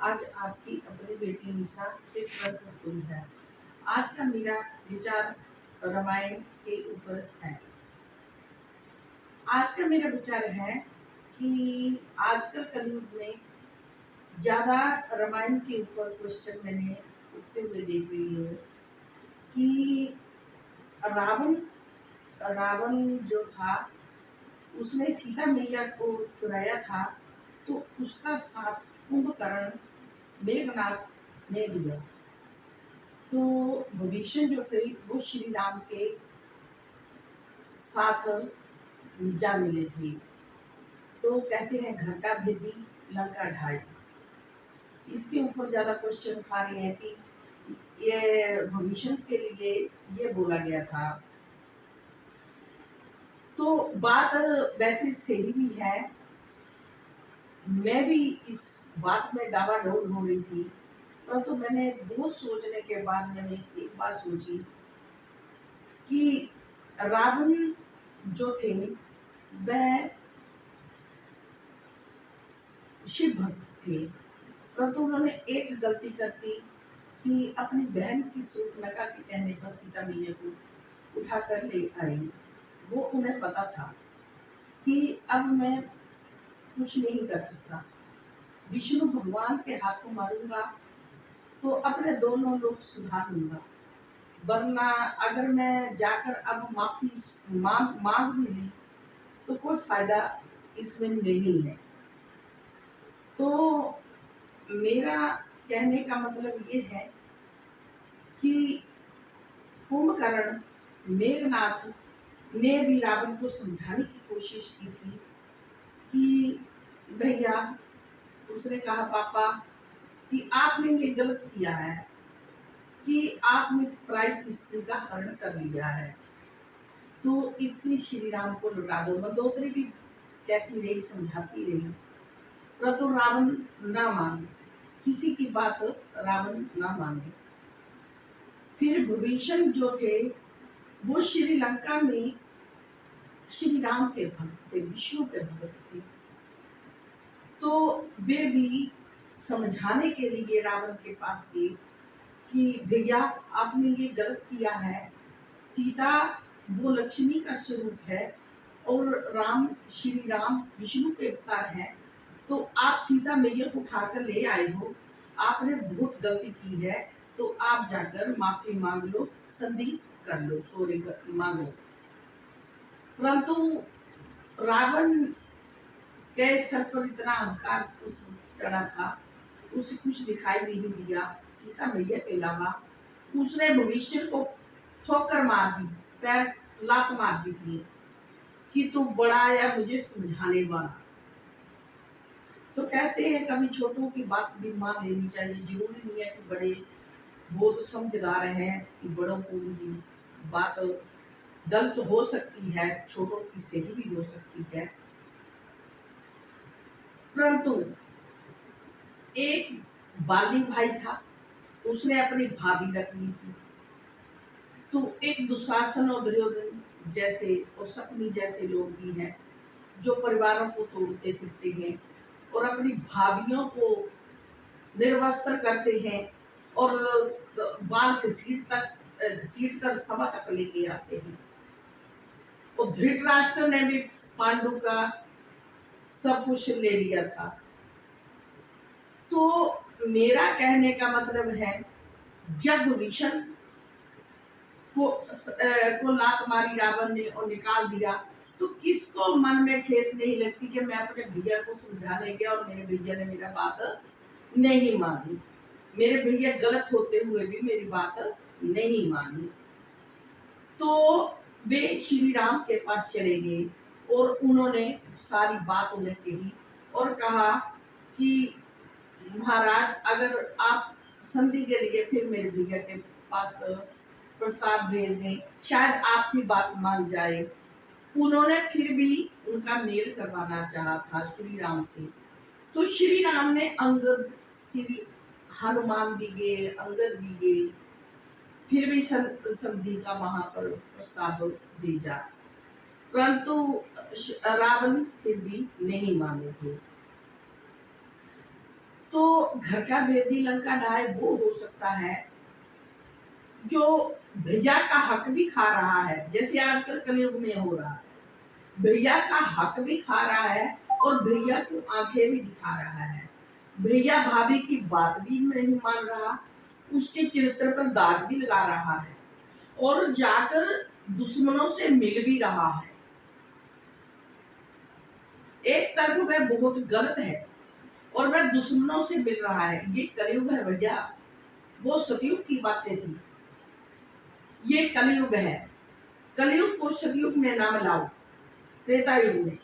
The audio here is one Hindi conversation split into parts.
आज आपकी अपनी बेटी निशा के प्रस्तुत हुई है। आज का मेरा विचार रामायण के ऊपर है। आज का मेरा विचार है कि आजकल कलयुग में ज्यादा रामायण के ऊपर क्वेश्चन मैंने उठते हुए देख रही हूँ कि रावण रावण जो था उसने सीता मैया को चुराया था, तो उसका साथ कुंभकर्ण मेघनाथ ने दिया। तो विभीषण जो थे वो श्री राम के साथ जा मिले थे। तो कहते हैं घर का भेदी लंका ढाई। इसके ऊपर ज्यादा क्वेश्चन उठा रहे हैं कि ये विभीषण के लिए ये बोला गया था। तो बात वैसे सही भी है। मैं भी इस बात में डावाडोल हो रही थी, परंतु मैंने बहुत सोचने के बाद मैंने एक बात सोची कि रावण जो थे वह शिव भक्त थे, परंतु उन्होंने एक गलती कर दी कि अपनी बहन की शूर्पणखा के कहने पर सीता मैया को उठाकर ले आए। वो उन्हें पता था कि अब मैं कुछ नहीं कर सकता, विष्णु भगवान के हाथों मारूंगा तो अपने दोनों लोग सुधार लूंगा, वरना अगर मैं जाकर अब माफी मांग भी ली तो कोई फायदा इसमें नहीं है। तो मेरा कहने का मतलब ये है कि कुंभकर्ण मेघनाथ ने भी रावण को समझाने की कोशिश की थी कि भैया, उसने कहा पापा कि आपने ये गलत किया है कि आपने पराई स्त्री का हरण कर लिया है, तो इसलिए श्री राम को लुटा दो। मंदोदरी भी कहती रही, समझाती रही, परंतु रावण ना माने, किसी की बात रावण ना माने। फिर विभीषण जो थे वो श्रीलंका में श्री राम के भक्त थे, विष्णु के भक्त थे। तो वे भी समझाने के लिए रावण के पास गए कि भैया, आपने ये गलत किया है। सीता वो लक्ष्मी का स्वरूप है और राम श्री राम विष्णु के अवतार हैं, तो आप सीता मैया को उठाकर ले आए हो, आपने बहुत गलती की है, तो आप जाकर माफी मांग लो, संधि कर लो, सॉरी मांगो। परंतु रावण के सर पर इतना अहंकार उस चढ़ा था, उसे कुछ दिखाई नहीं दिया सीता मैया के अलावा। उसने भविष्य को ठोकर मार दी, पैर लात मार दी थी कि तू बड़ा आया मुझे समझाने वाला। तो कहते हैं कभी छोटों की बात भी मान लेनी चाहिए। जरूरी नहीं है कि बड़े बहुत समझदार हैं कि बड़ों को भी बात गलत हो सकती है, छोटों की सही भी हो सकती है। परंतु एक बाली भाई था, उसने अपनी भाभी रख ली थी। तो एक दुशासन और दुर्योधन जैसे और शकुनी जैसे लोग भी हैं जो परिवारों को तोड़ते फिरते हैं और अपनी भाभियों को निर्वस्त्र करते हैं और बाल घसीट कर सभा तक लेके आते हैं। और धृतराष्ट्र ने भी पांडु का सब कुछ ले लिया था। तो मेरा कहने का मतलब है, जब विभीषण को लात मारी रावण ने और निकाल दिया, तो किसको मन में ठेस नहीं लगती कि मैं अपने भैया को समझाने गया और मेरे भैया ने मेरा बात नहीं मानी, मेरे भैया गलत होते हुए भी मेरी बात नहीं मानी। तो वे श्री राम के पास चले गए और उन्होंने सारी बात उन्हें कही और कहा कि महाराज, अगर आप संधि के लिए फिर मेरे भैया के पास प्रस्ताव भेज दें, शायद आपकी बात मान जाए। उन्होंने फिर भी उनका मेल करवाना चाहा था श्री राम से। तो श्री राम ने अंगद, श्री हनुमान भी गए, अंगद भी गए, फिर भी संधि का वहां पर प्रस्ताव भेजा, परंतु रावण फिर भी नहीं माने थे। तो घर का भेदी लंका ढाए वो हो सकता है जो भैया का हक भी खा रहा है, जैसे आजकल कलयुग में हो रहा है। भैया का हक भी खा रहा है और भैया को आंखें भी दिखा रहा है। भैया भाभी की बात भी नहीं मान रहा, उसके चरित्र पर दाग भी लगा रहा है और जाकर दुश्मनों से मिल भी रहा है। एक तरफ वह बहुत गलत है और वह दुश्मनों से मिल रहा है। ये कलयुग है भैया, वो सतयुग की बातें थी, ये कलयुग है। कलयुग को सतयुग में ना मिलाओ। त्रेता युग में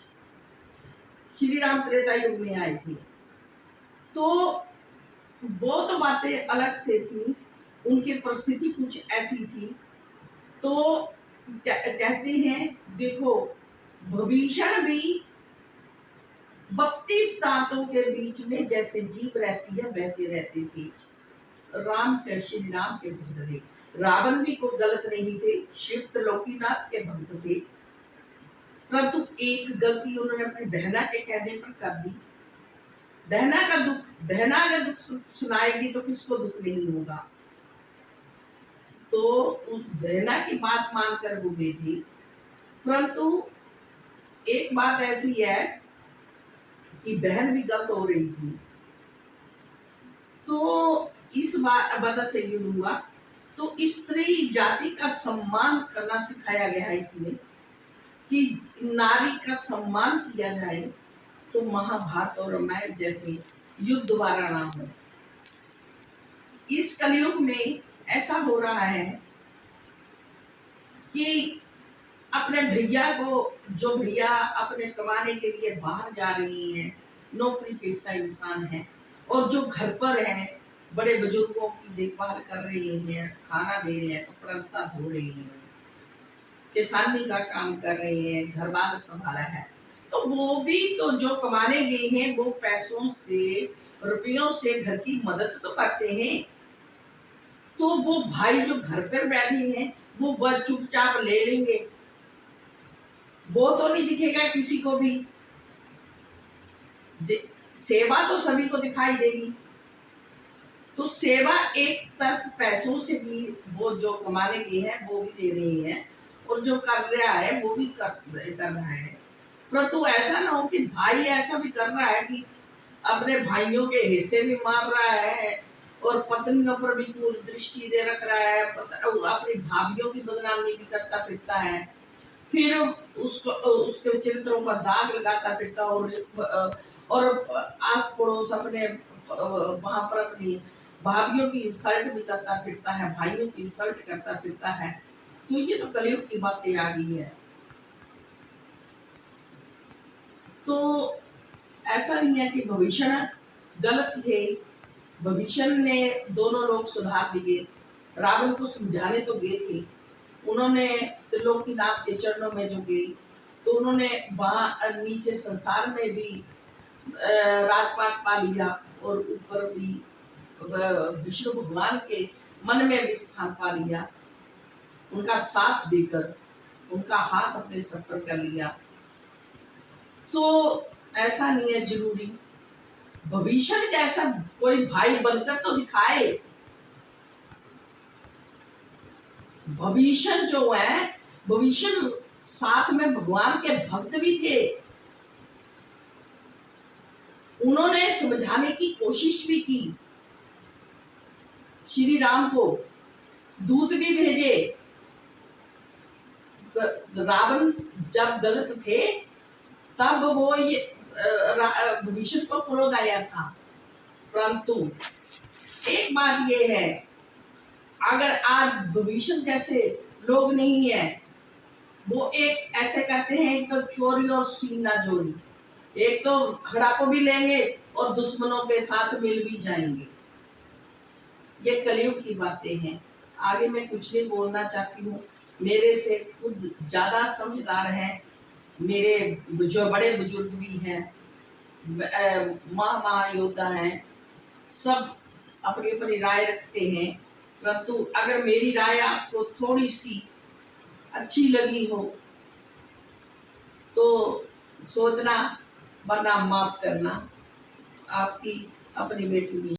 श्री राम त्रेता युग में आए थे, तो वो तो बातें अलग से थी, उनकी परिस्थिति कुछ ऐसी थी। तो कहते हैं देखो, भविष्य भी 32 दांतों के बीच में जैसे जीभ रहती है वैसे रहते थे। राम के श्री राम के भक्त थे, रावण भी कोई गलत नहीं थे, शिव त्रिलोकीनाथ के भक्त थे। परंतु एक गलती उन्होंने अपनी बहना के कहने पर कर दी। बहना का दुख, बहना अगर दुख सुनाएगी तो किसको दुख नहीं होगा। तो उस बहना की बात मानकर वो गई थी। परंतु एक बात ऐसी है कि बहन भी गलत हो रही थी। तो इस वजह से युद्ध हुआ। तो स्त्री जाति का सम्मान करना सिखाया गया है इसमें, कि नारी का सम्मान किया जाए। तो महाभारत और रामायण जैसे युद्ध दोबारा ना हो। इस कलयुग में ऐसा हो रहा है कि अपने भैया को, जो भैया अपने कमाने के लिए बाहर जा रही हैं, नौकरी पेशा इंसान है, और जो घर पर है, बड़े बुजुर्गों की देखभाल कर रही हैं, खाना दे रहे हैं, कपड़ा लत्ता धो रही हैं, किसानी का काम कर रही हैं, घर बार संभाला है, तो वो भी तो जो कमाने गए हैं वो पैसों से, रुपयों से घर की मदद तो करते हैं। तो वो भाई जो घर पर बैठे हैं वो बस चुपचाप ले लेंगे, वो तो नहीं दिखेगा किसी को भी। सेवा तो सभी को दिखाई देगी। तो सेवा एक तरफ पैसों से भी, वो जो कमाने गए हैं वो भी दे रही है, और जो कर रहा है वो भी कर रहा है। परंतु ऐसा ना हो कि भाई ऐसा भी कर रहा है कि अपने भाइयों के हिस्से भी मार रहा है और पत्नियों पर भी पूरी दृष्टि दे रख रहा है, अपनी भाभीयों की बदनामी भी करता फिरता है, फिर उसको उसके चरित्रों पर दाग लगाता फिरता, और आस पड़ोस अपने वहां पर अपनी भाभीयों की इंसल्ट भी करता फिरता है, भाइयों की इंसल्ट करता फिरता है। तो ये तो कलयुग की बातें आ गई है। तो ऐसा नहीं है कि भविष्य गलत थे, भविष्य ने दोनों लोग सुधार दिए। रावण को समझाने तो गए थे, उन्होंने त्रिलोकीनाथ के चरणों में जो गई, तो उन्होंने वहां नीचे संसार में भी राजपाट पा लिया और ऊपर भी विष्णु भगवान के मन में भी स्थान पा लिया, उनका साथ देकर उनका हाथ अपने सर पर कर लिया। तो ऐसा नहीं है जरूरी भविष्य जैसा कोई भाई बनकर तो दिखाए। भविष्य जो है, भविष्य साथ में भगवान के भक्त भी थे, उन्होंने समझाने की कोशिश भी की, श्री राम को दूत भी भेजे। रावण जब गलत थे तब वो ये भविष्य को क्रोध आया था। परंतु एक बात ये है, अगर आज भविष्य जैसे लोग नहीं है, वो एक ऐसे कहते हैं, एक तो चोरी और सीना जोरी, एक तो हड़प भी लेंगे और दुश्मनों के साथ मिल भी जाएंगे। ये कलयुग की बातें हैं। आगे मैं कुछ नहीं बोलना चाहती हूँ, मेरे से खुद ज्यादा समझदार हैं, मेरे जो बड़े बुजुर्ग भी हैं, महायोद्धा हैं, सब अपनी अपनी राय रखते हैं। परंतु अगर मेरी राय आपको थोड़ी सी अच्छी लगी हो तो सोचना, वरना माफ करना। आपकी अपनी बेटी भी